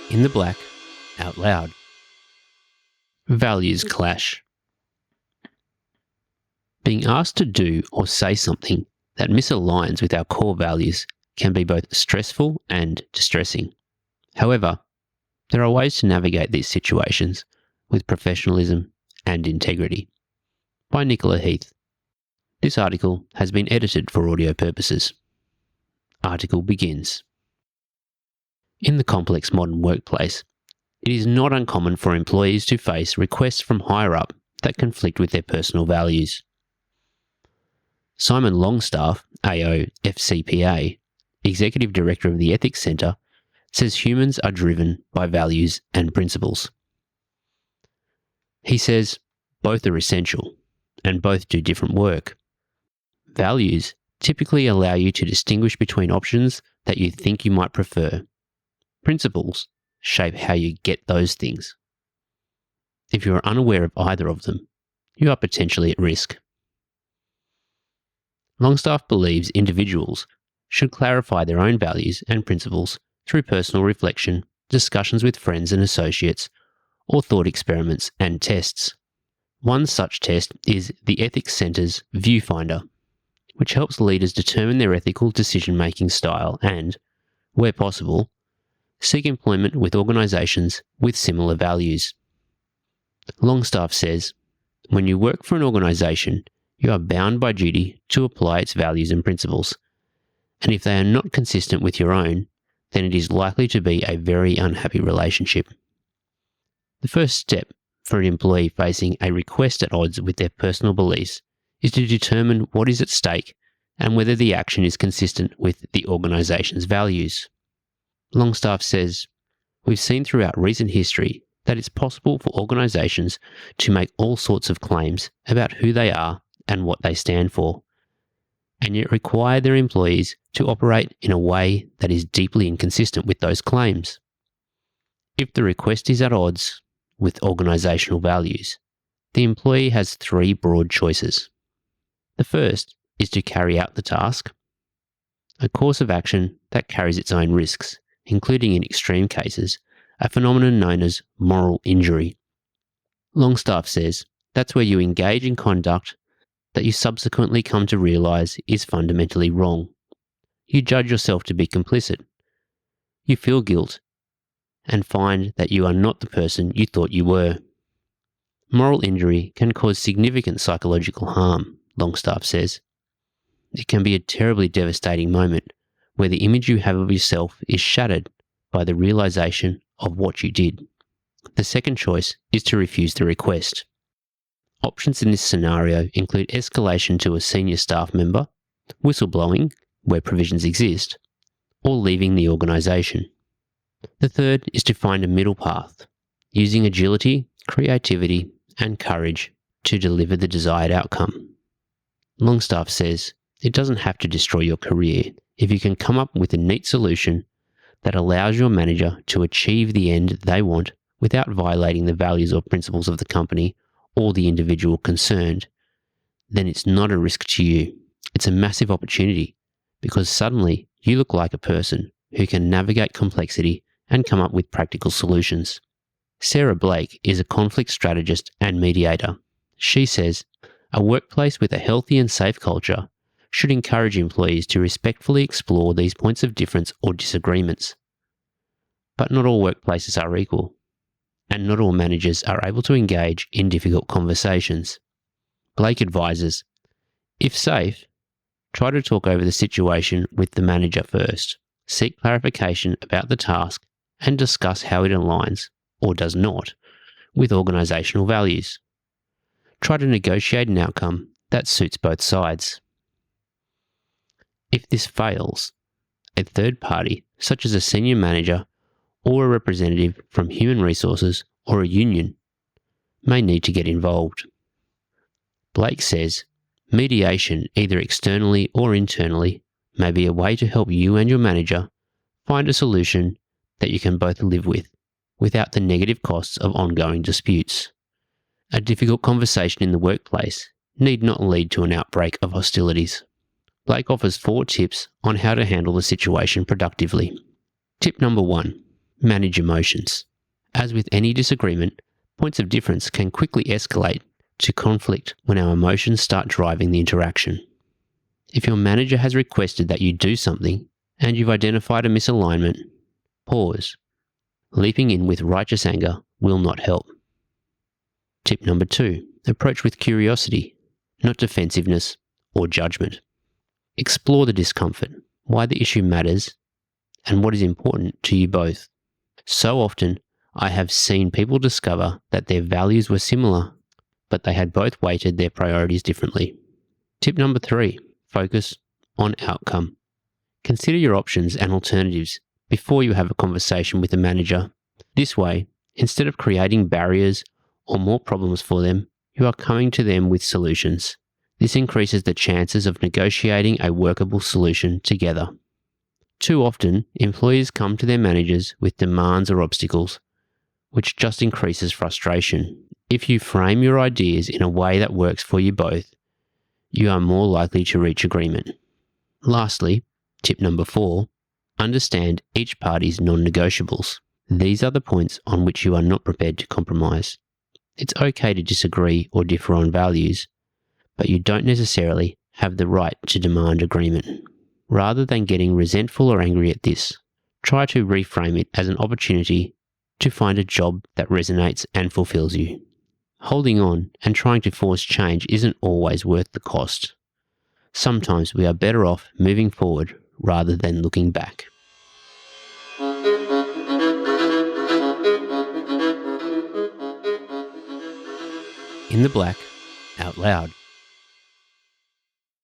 In the Black Out Loud. Values clash. Being asked to do or say something that misaligns with our core values can be both stressful and distressing. However, there are ways to navigate these situations with professionalism and integrity. By Nicola Heath. This article has been edited for audio purposes. Article begins. In the complex modern workplace, it is not uncommon for employees to face requests from higher up that conflict with their personal values. Simon Longstaff, AO FCPA, Executive Director of the Ethics Centre, says humans are driven by values and principles. He says both are essential and both do different work. Values typically allow you to distinguish between options that you think you might prefer. Principles shape how you get those things. If you are unaware of either of them, you are potentially at risk. Longstaff believes individuals should clarify their own values and principles through personal reflection, discussions with friends and associates, or thought experiments and tests. One such test is the Ethics Centre's Viewfinder, which helps leaders determine their ethical decision-making style and, where possible, seek employment with organisations with similar values. Longstaff says, when you work for an organisation, you are bound by duty to apply its values and principles, and if they are not consistent with your own, then it is likely to be a very unhappy relationship. The first step for an employee facing a request at odds with their personal beliefs is to determine what is at stake and whether the action is consistent with the organisation's values. Longstaff says, we've seen throughout recent history that it's possible for organisations to make all sorts of claims about who they are and what they stand for, and yet require their employees to operate in a way that is deeply inconsistent with those claims. If the request is at odds with organisational values, the employee has three broad choices. The first is to carry out the task, a course of action that carries its own risks, including in extreme cases, a phenomenon known as moral injury. Longstaff says that's where you engage in conduct that you subsequently come to realise is fundamentally wrong. You judge yourself to be complicit. You feel guilt and find that you are not the person you thought you were. Moral injury can cause significant psychological harm, Longstaff says. It can be a terribly devastating moment where the image you have of yourself is shattered by the realisation of what you did. The second choice is to refuse the request. Options in this scenario include escalation to a senior staff member, whistleblowing, where provisions exist, or leaving the organisation. The third is to find a middle path, using agility, creativity, and courage to deliver the desired outcome. Longstaff says it doesn't have to destroy your career if you can come up with a neat solution that allows your manager to achieve the end they want without violating the values or principles of the company or the individual concerned, then it's not a risk to you. It's a massive opportunity because suddenly you look like a person who can navigate complexity and come up with practical solutions. Sarah Blake is a conflict strategist and mediator. She says, a workplace with a healthy and safe culture should encourage employees to respectfully explore these points of difference or disagreements. But not all workplaces are equal, and not all managers are able to engage in difficult conversations. Blake advises, if safe, try to talk over the situation with the manager first, seek clarification about the task, and discuss how it aligns, or does not, with organisational values. Try to negotiate an outcome that suits both sides. If this fails, a third party, such as a senior manager or a representative from human resources or a union, may need to get involved. Blake says, mediation, either externally or internally, may be a way to help you and your manager find a solution that you can both live with, without the negative costs of ongoing disputes. A difficult conversation in the workplace need not lead to an outbreak of hostilities. Blake offers 4 tips on how to handle the situation productively. Tip number 1, manage emotions. As with any disagreement, points of difference can quickly escalate to conflict when our emotions start driving the interaction. If your manager has requested that you do something and you've identified a misalignment, pause. Leaping in with righteous anger will not help. Tip number 2, approach with curiosity, not defensiveness or judgment. Explore the discomfort, why the issue matters, and what is important to you both. So often, I have seen people discover that their values were similar, but they had both weighted their priorities differently. Tip number 3, focus on outcome. Consider your options and alternatives before you have a conversation with the manager. This way, instead of creating barriers or more problems for them, you are coming to them with solutions. This increases the chances of negotiating a workable solution together. Too often, employees come to their managers with demands or obstacles, which just increases frustration. If you frame your ideas in a way that works for you both, you are more likely to reach agreement. Lastly, tip number 4, understand each party's non-negotiables. These are the points on which you are not prepared to compromise. It's okay to disagree or differ on values, but you don't necessarily have the right to demand agreement. Rather than getting resentful or angry at this, try to reframe it as an opportunity to find a job that resonates and fulfills you. Holding on and trying to force change isn't always worth the cost. Sometimes we are better off moving forward rather than looking back. In the Black Out Loud.